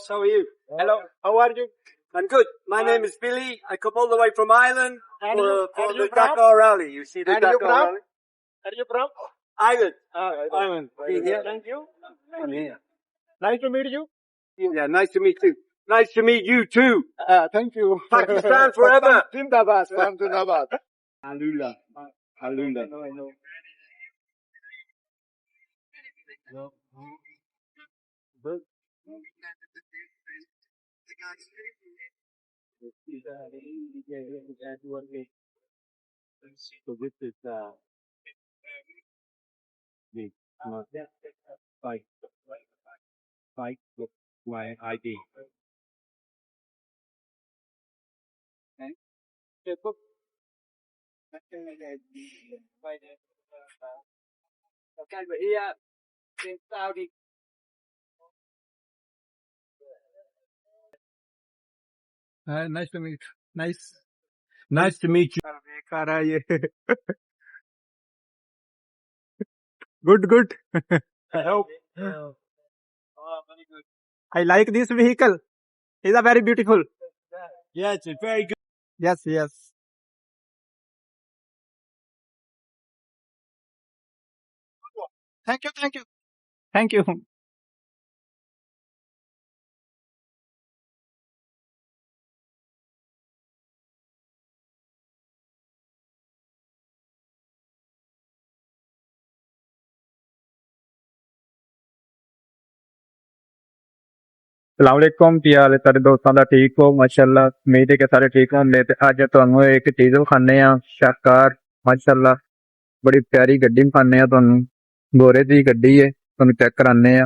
How are you? Hello. How are you? I'm good. My name is Billy. I come all the way from Ireland for the Dakar Rally. You see the Dakar Rally? Are you from? Ireland. Ireland. Yeah. Thank you. I'm here. Nice to meet you. Yeah, nice to meet you. Nice to meet you too. Thank you. Pakistan forever. Zindabad. Zindabad. Alula. Alula. So this is the fight with my ID. Facebook. Okay, but here in Saudi. Nice to meet. Nice to meet you. Good. I hope. I like this vehicle. It's a very beautiful. Yes, it's very good. Yes. Thank you. ਸਲਾਮੁਅਲੈਕੁਮ ਕੀ ਹਾਲ ਹੈ ਸਾਰੇ ਦੋਸਤਾਂ ਦਾ ਠੀਕ ਹੋ ਮਾਸ਼ਾਅੱਲਾ ਉਮੀਦ ਹੈ ਕਿ ਸਾਰੇ ਠੀਕ ਹੋਣਗੇ ਤੇ ਅੱਜ ਤੁਹਾਨੂੰ ਇੱਕ ਚੀਜ਼ ਵਿਖਾਣੇ ਆ ਸ਼ਾਹਕਾਰ ਮਾਸ਼ਾਅੱਲਾ ਬੜੀ ਪਿਆਰੀ ਗੱਡੀ ਵਿਖਾਣੇ ਆ ਤੁਹਾਨੂੰ ਗੋਰੇ ਦੀ ਗੱਡੀ ਹੈ ਤੁਹਾਨੂੰ ਚੈੱਕ ਕਰਾਣੇ ਆ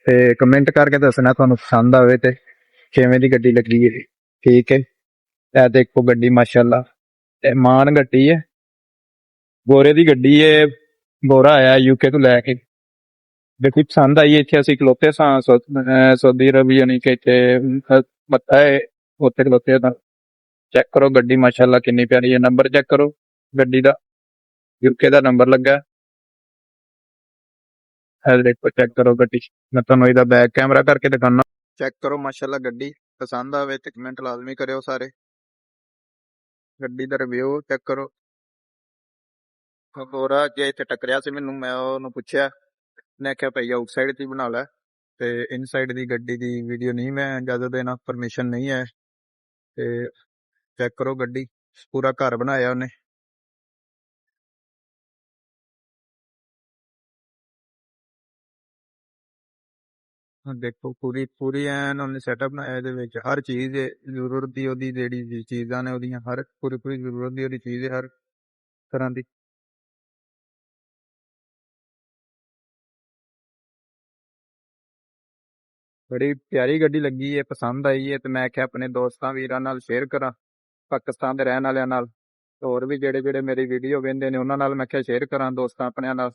ਤੇ ਕਮੈਂਟ ਕਰਕੇ ਦੱਸਣਾ ਤੁਹਾਨੂੰ ਪਸੰਦ ਆਵੇ ਤੇ ਕਿਵੇਂ ਦੀ ਗੱਡੀ ਲੱਗੀ ਹੈ ਠੀਕ ਹੈ ਇਹ ਦੇਖੋ ਗੱਡੀ ਮਾਸ਼ਾਅੱਲਾ ਇਹ ਮਾਨ ਗੱਡੀ ਹੈ ਗੋਰੇ ਦੀ ਗੱਡੀ ਹੈ ਗੋਰਾ ਆਇਆ ਯੂਕੇ ਤੋਂ ਲੈ ਕੇ ਦੇਖੀ ਪਸੰਦ ਆਈ ਇੱਥੇ ਅਸੀਂ ਖਲੋਤੇ ਸਾਂ ਸਊਦੀ ਅਰਬ ਯਾਨੀ ਕਿ ਇੱਥੇ ਮੱਥਾ ਹੈ ਉੱਥੇ ਖਲੋਤੇ ਤਾਂ ਚੈੱਕ ਕਰੋ ਗੱਡੀ ਮਾਸ਼ਾਅੱਲਾ ਕਿੰਨੀ ਪਿਆਰੀ ਹੈ ਨੰਬਰ ਚੈੱਕ ਕਰੋ ਗੱਡੀ ਦਾ ਯੂਕੇ ਦਾ ਨੰਬਰ ਲੱਗਾ ਇਹ ਦੇਖੋ ਚੈੱਕ ਕਰੋ ਗੱਡੀ ਮੈਂ ਤੁਹਾਨੂੰ ਇਹਦਾ ਬੈਕ ਕੈਮਰਾ ਕਰਕੇ ਦਿਖਾਣਾ ਚੈੱਕ ਕਰੋ ਮਾਸ਼ਾਅੱਲਾ ਗੱਡੀ ਪਸੰਦ ਆਵੇ ਤੇ ਕਮੈਂਟ ਲਾਜ਼ਮੀ ਕਰਿਓ ਸਾਰੇ ਗੱਡੀ ਦਾ ਰਿਵਿਊ ਚੈੱਕ ਕਰੋ ਗੋਰਾ ਜੇ ਇੱਥੇ ਟੱਕਰਿਆ ਸੀ ਮੈਨੂੰ ਮੈਂ ਉਹਨੂੰ ਪੁੱਛਿਆ ਨੇ ਆਖਿਆ ਭਾਈ ਆਊਟਸਾਈਡ ਦੀ ਬਣਾ ਲੈ ਤੇ ਇਨਸਾਈਡ ਦੀ ਗੱਡੀ ਦੀ ਵੀਡੀਓ ਨਹੀਂ ਮੈਂ ਇਜਾਜ਼ਤ ਦੇਣਾ ਪਰਮਿਸ਼ਨ ਨਹੀਂ ਹੈ ਤੇ ਚੈੱਕ ਕਰੋ ਗੱਡੀ ਪੂਰਾ ਘਰ ਬਣਾਇਆ ਉਹਨੇ ਦੇਖੋ ਪੂਰੀ ਐਨ ਉਹਨੇ ਸੈਟਅਪ ਬਣਾਇਆ ਇਹਦੇ ਵਿੱਚ ਹਰ ਚੀਜ਼ ਜ਼ਰੂਰਤ ਦੀ ਉਹਦੀ ਜਿਹੜੀ ਚੀਜ਼ਾਂ ਨੇ ਉਹਦੀਆਂ ਹਰ ਪੂਰੀ ਜ਼ਰੂਰਤ ਦੀ ਉਹਦੀ ਚੀਜ਼ ਹੈ ਹਰ ਤਰ੍ਹਾਂ ਦੀ ਬੜੀ ਪਿਆਰੀ ਗੱਡੀ ਲੱਗੀ ਹੈ ਪਸੰਦ ਆਈ ਹੈ ਤੇ ਮੈਂ ਕਿਹਾ ਆਪਣੇ ਦੋਸਤਾਂ ਵੀਰਾਂ ਨਾਲ ਸ਼ੇਅਰ ਕਰਾਂ ਪਾਕਿਸਤਾਨ ਦੇ ਰਹਿਣ ਵਾਲਿਆਂ ਨਾਲ ਹੋਰ ਵੀ ਜਿਹੜੇ ਮੇਰੀ ਵੀਡੀਓ ਵੇਖਦੇ ਨੇ ਉਹਨਾਂ ਨਾਲ ਮੈਂ ਕਿਹਾ ਸ਼ੇਅਰ ਕਰਾਂ ਦੋਸਤਾਂ ਆਪਣਿਆਂ ਨਾਲ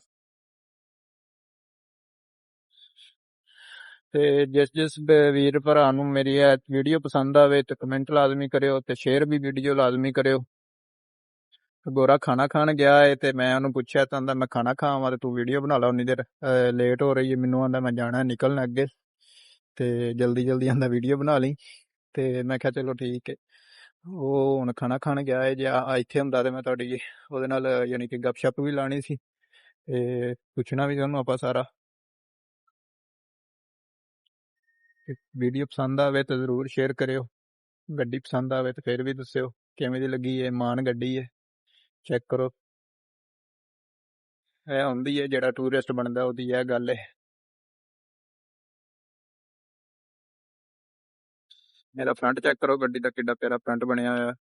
ਤੇ ਜਿਸ ਵੀਰ ਭਰਾ ਨੂੰ ਮੇਰੀ ਇਹ ਵੀਡੀਓ ਪਸੰਦ ਆਵੇ ਤੇ ਕਮੈਂਟ ਲਾਜ਼ਮੀ ਕਰਿਓ ਤੇ ਸ਼ੇਅਰ ਵੀ ਵੀਡੀਓ ਲਾਜ਼ਮੀ ਕਰਿਓ ਗੋਰਾ ਖਾਣਾ ਖਾਣ ਗਿਆ ਹੈ ਤੇ ਮੈਂ ਉਹਨੂੰ ਪੁੱਛਿਆ ਤਾਂ ਆਂਦਾ ਮੈਂ ਖਾਣਾ ਖਾਵਾਂ ਤੇ ਤੂੰ ਵੀਡੀਓ ਬਣਾ ਲਾ ਉਨੀ ਦੇਰ ਲੇਟ ਹੋ ਰਹੀ ਹੈ ਮੈਨੂੰ ਆਂਦਾ ਮੈਂ ਜਾਣਾ ਨਿਕਲਣਾ ਅੱਗੇ ਤੇ ਜਲਦੀ ਆਂਦਾ ਵੀਡੀਓ ਬਣਾ ਲਈ ਤੇ ਮੈਂ ਕਿਹਾ ਚਲੋ ਠੀਕ ਹੈ ਉਹ ਹੁਣ ਖਾਣਾ ਖਾਣ ਗਿਆ ਹੈ ਜੇ ਇੱਥੇ ਹੁੰਦਾ ਤੇ ਮੈਂ ਤੁਹਾਡੀ ਉਹਦੇ ਨਾਲ ਯਾਨੀ ਕਿ ਗੱਪਸ਼ਪ ਵੀ ਲਾਣੀ ਸੀ ਤੇ ਪੁੱਛਣਾ ਵੀ ਤੁਹਾਨੂੰ ਆਪਾਂ ਸਾਰਾ ਵੀਡੀਓ ਪਸੰਦ ਆਵੇ ਤਾਂ ਜ਼ਰੂਰ ਸ਼ੇਅਰ ਕਰਿਓ ਗੱਡੀ ਪਸੰਦ ਆਵੇ ਤਾਂ ਫਿਰ ਵੀ ਦੱਸਿਓ ਕਿਵੇਂ ਦੀ ਲੱਗੀ ਹੈ ਮਾਨ ਗੱਡੀ ਹੈ ਚੈੱਕ ਕਰੋ ਇਹ ਹੁੰਦੀ ਹੈ ਜਿਹੜਾ ਟੂਰਿਸਟ ਬਣਦਾ ਉਹਦੀ ਇਹ ਗੱਲ ਹੈ ਮੇਰਾ ਫਰੰਟ ਚੈੱਕ ਕਰੋ ਗੱਡੀ ਦਾ ਕਿੱਡਾ ਪਿਆਰਾ ਫਰੰਟ ਬਣਿਆ ਹੋਇਆ